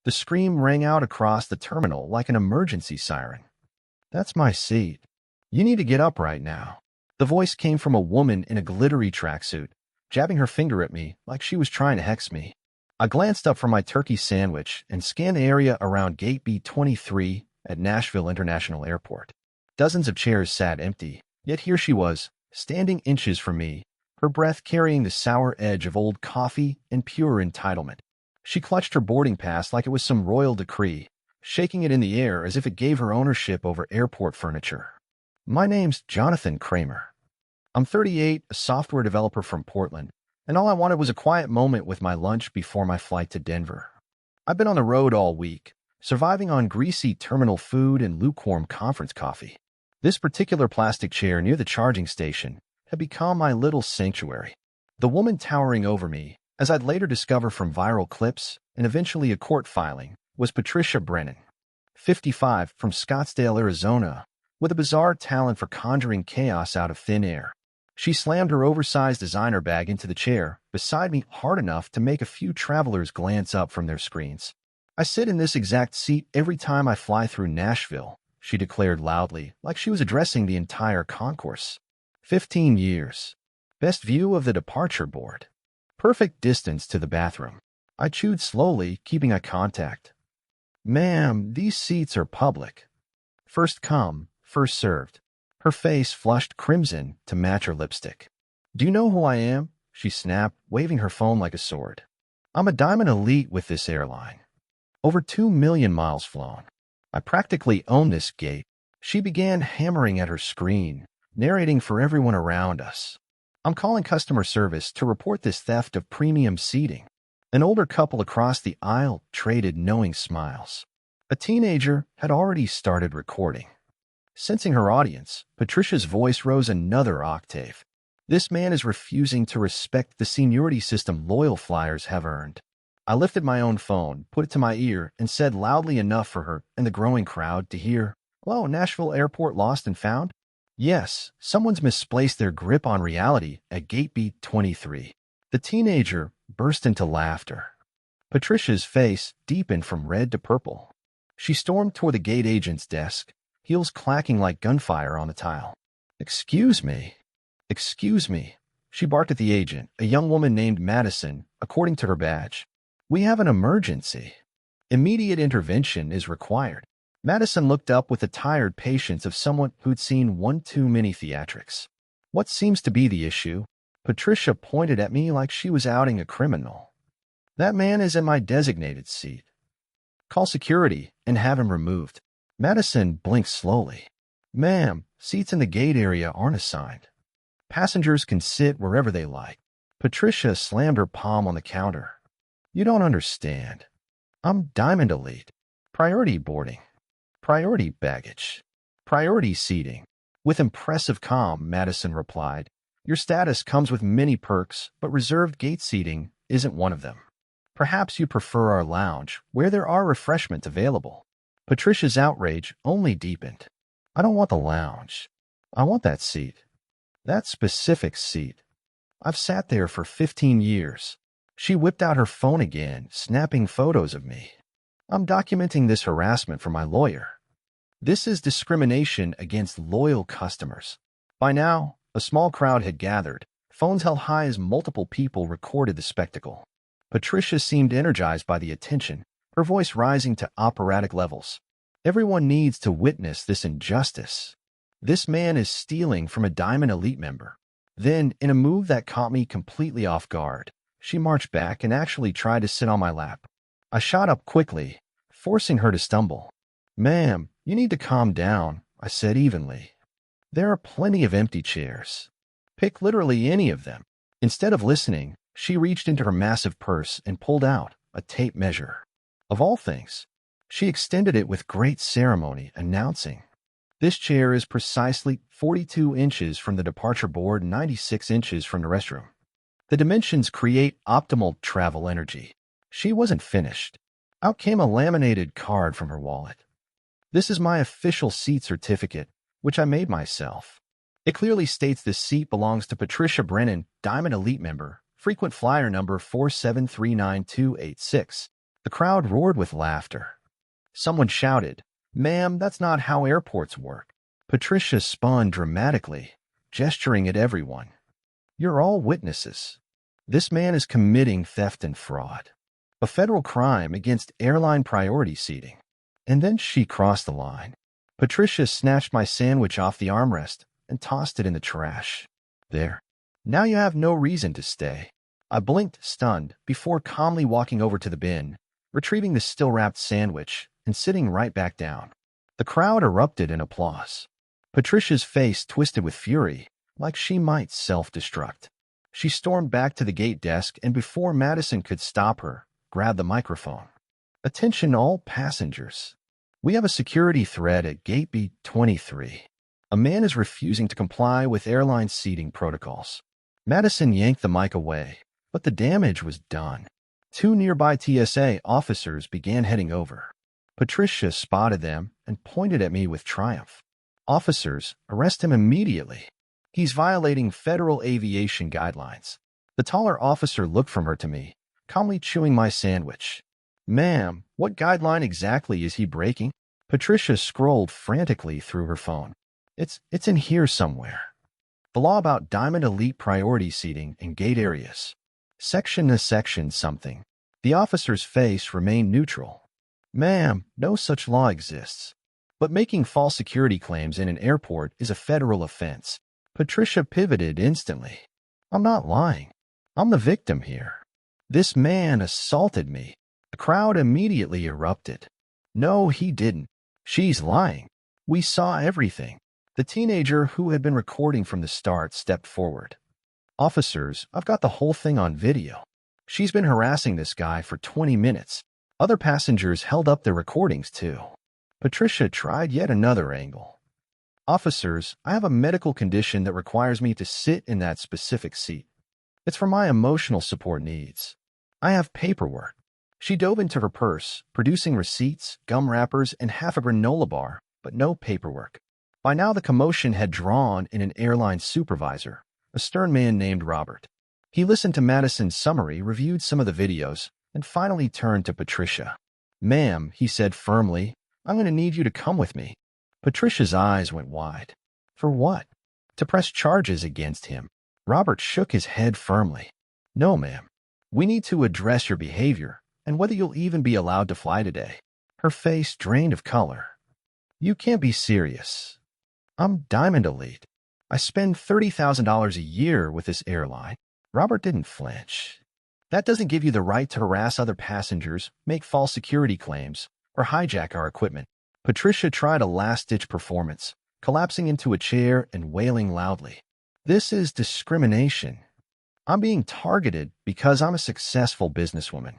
The scream rang out across the terminal like an emergency siren. "That's my seat. You need to get up right now." The voice came from a woman in a glittery tracksuit, jabbing her finger at me like she was trying to hex me. I glanced up from my turkey sandwich and scanned the area around Gate B23 at Nashville International Airport. Dozens of chairs sat empty, yet here she was, standing inches from me, her breath carrying the sour edge of old coffee and pure entitlement. She clutched her boarding pass like it was some royal decree, shaking it in the air as if it gave her ownership over airport furniture. "My name's Jonathan Kramer. I'm 38, a software developer from Portland, and all I wanted was a quiet moment with my lunch before my flight to Denver. I've been on the road all week, surviving on greasy terminal food and lukewarm conference coffee. This particular plastic chair near the charging station had become my little sanctuary." The woman towering over me, as I'd later discover from viral clips and eventually a court filing, was Patricia Brennan, 55, from Scottsdale, Arizona, with a bizarre talent for conjuring chaos out of thin air. She slammed her oversized designer bag into the chair beside me hard enough to make a few travelers glance up from their screens. "I sit in this exact seat every time I fly through Nashville," she declared loudly, like she was addressing the entire concourse. 15 years. Best view of the departure board. Perfect distance to the bathroom. I chewed slowly, keeping eye contact. "Ma'am, these seats are public. First come, first served." Her face flushed crimson to match her lipstick. "Do you know who I am?" she snapped, waving her phone like a sword. "I'm a Diamond Elite with this airline. Over 2 million miles flown. I practically own this gate." She began hammering at her screen, narrating for everyone around us. "I'm calling customer service to report this theft of premium seating." An older couple across the aisle traded knowing smiles. A teenager had already started recording. Sensing her audience, Patricia's voice rose another octave. "This man is refusing to respect the seniority system loyal flyers have earned." I lifted my own phone, put it to my ear, and said loudly enough for her and the growing crowd to hear, "Hello, Nashville Airport lost and found? Yes, someone's misplaced their grip on reality at Gate B23. The teenager burst into laughter. Patricia's face deepened from red to purple. She stormed toward the gate agent's desk, heels clacking like gunfire on the tile. "Excuse me. Excuse me," she barked at the agent, a young woman named Madison, according to her badge. "We have an emergency. Immediate intervention is required." Madison looked up with the tired patience of someone who'd seen one too many theatrics. "What seems to be the issue?" Patricia pointed at me like she was outing a criminal. "That man is in my designated seat. Call security and have him removed." Madison blinked slowly. "Ma'am, seats in the gate area aren't assigned. Passengers can sit wherever they like." Patricia slammed her palm on the counter. "You don't understand. I'm Diamond Elite. Priority boarding. Priority baggage. Priority seating." With impressive calm, Madison replied, "Your status comes with many perks, but reserved gate seating isn't one of them. Perhaps you prefer our lounge, where there are refreshments available." Patricia's outrage only deepened. "I don't want the lounge. I want that seat. That specific seat. I've sat there for 15 years. She whipped out her phone again, snapping photos of me. "I'm documenting this harassment for my lawyer. This is discrimination against loyal customers." By now, a small crowd had gathered. Phones held high as multiple people recorded the spectacle. Patricia seemed energized by the attention, her voice rising to operatic levels. "Everyone needs to witness this injustice. This man is stealing from a Diamond Elite member." Then, in a move that caught me completely off guard, she marched back and actually tried to sit on my lap. I shot up quickly, forcing her to stumble. "Ma'am, you need to calm down," I said evenly. "There are plenty of empty chairs. Pick literally any of them." Instead of listening, she reached into her massive purse and pulled out a tape measure. Of all things, she extended it with great ceremony, announcing, "This chair is precisely 42 inches from the departure board and 96 inches from the restroom. The dimensions create optimal travel energy." She wasn't finished. Out came a laminated card from her wallet. "This is my official seat certificate, which I made myself. It clearly states this seat belongs to Patricia Brennan, Diamond Elite member, frequent flyer number 4739286. The crowd roared with laughter. Someone shouted, "Ma'am, that's not how airports work." Patricia spun dramatically, gesturing at everyone. "You're all witnesses. This man is committing theft and fraud, a federal crime against airline priority seating." And then she crossed the line. Patricia snatched my sandwich off the armrest and tossed it in the trash. "There. Now you have no reason to stay." I blinked, stunned, before calmly walking over to the bin, retrieving the still-wrapped sandwich, and sitting right back down. The crowd erupted in applause. Patricia's face twisted with fury, like she might self-destruct. She stormed back to the gate desk and before Madison could stop her, grabbed the microphone. "Attention all passengers. We have a security threat at Gate B23. A man is refusing to comply with airline seating protocols." Madison yanked the mic away, but the damage was done. Two nearby TSA officers began heading over. Patricia spotted them and pointed at me with triumph. "Officers, arrest him immediately. He's violating federal aviation guidelines." The taller officer looked from her to me, calmly chewing my sandwich. "Ma'am, what guideline exactly is he breaking?" Patricia scrolled frantically through her phone. It's in here somewhere. The law about Diamond Elite priority seating in gate areas. Section something." The officer's face remained neutral. "Ma'am, no such law exists. But making false security claims in an airport is a federal offense." Patricia pivoted instantly. "I'm not lying. I'm the victim here. This man assaulted me." The crowd immediately erupted. "No, he didn't. She's lying. We saw everything." The teenager who had been recording from the start stepped forward. "Officers, I've got the whole thing on video. She's been harassing this guy for 20 minutes. Other passengers held up their recordings too." Patricia tried yet another angle. "Officers, I have a medical condition that requires me to sit in that specific seat. It's for my emotional support needs. I have paperwork." She dove into her purse, producing receipts, gum wrappers, and half a granola bar, but no paperwork. By now the commotion had drawn in an airline supervisor, a stern man named Robert. He listened to Madison's summary, reviewed some of the videos, and finally turned to Patricia. "Ma'am," he said firmly, "I'm going to need you to come with me." Patricia's eyes went wide. "For what?" "To press charges against him." Robert shook his head firmly. "No, ma'am. We need to address your behavior and whether you'll even be allowed to fly today." Her face drained of color. "You can't be serious. I'm Diamond Elite. I spend $30,000 a year with this airline." Robert didn't flinch. "That doesn't give you the right to harass other passengers, make false security claims, or hijack our equipment." Patricia tried a last-ditch performance, collapsing into a chair and wailing loudly. "This is discrimination. I'm being targeted because I'm a successful businesswoman.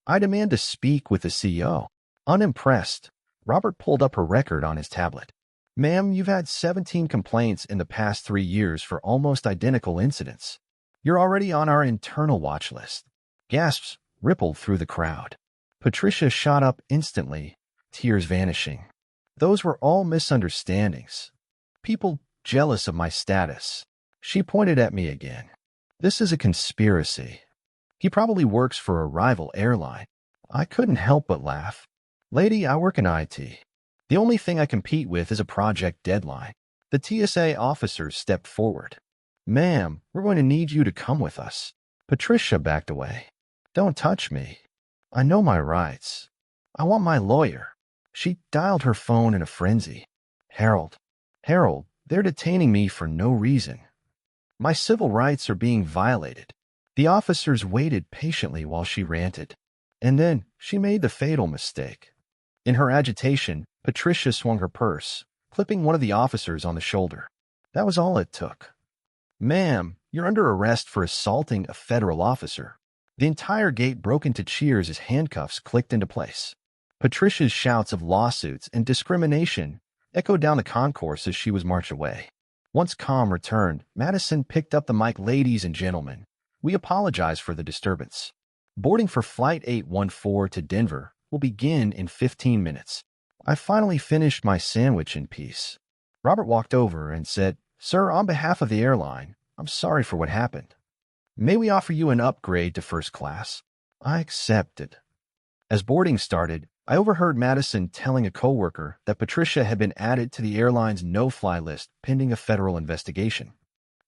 I demand to speak with the CEO." Unimpressed, Robert pulled up her record on his tablet. "Ma'am, you've had 17 complaints in the past 3 years for almost identical incidents. You're already on our internal watch list." Gasps rippled through the crowd. Patricia shot up instantly, tears vanishing. "Those were all misunderstandings. People jealous of my status." She pointed at me again. "This is a conspiracy. He probably works for a rival airline." I couldn't help but laugh. "Lady, I work in IT. The only thing I compete with is a project deadline." The TSA officers stepped forward. "Ma'am, we're going to need you to come with us." Patricia backed away. "Don't touch me. I know my rights. I want my lawyer." She dialed her phone in a frenzy. Harold, they're detaining me for no reason. My civil rights are being violated." The officers waited patiently while she ranted. And then she made the fatal mistake. In her agitation, Patricia swung her purse, clipping one of the officers on the shoulder. That was all it took. "Ma'am, you're under arrest for assaulting a federal officer." The entire gate broke into cheers as handcuffs clicked into place. Patricia's shouts of lawsuits and discrimination echoed down the concourse as she was marched away. Once calm returned, Madison picked up the mic. "Ladies and gentlemen, we apologize for the disturbance. Boarding for Flight 814 to Denver will begin in 15 minutes. I finally finished my sandwich in peace. Robert walked over and said, "Sir, on behalf of the airline, I'm sorry for what happened. May we offer you an upgrade to first class?" I accepted. As boarding started, I overheard Madison telling a coworker that Patricia had been added to the airline's no-fly list pending a federal investigation.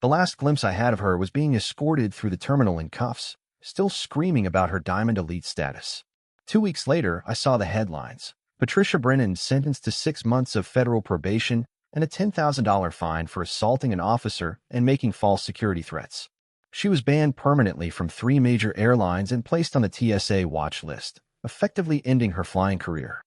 The last glimpse I had of her was being escorted through the terminal in cuffs, still screaming about her Diamond Elite status. 2 weeks later, I saw the headlines. Patricia Brennan sentenced to 6 months of federal probation and a $10,000 fine for assaulting an officer and making false security threats. She was banned permanently from 3 major airlines and placed on the TSA watch list, effectively ending her flying career.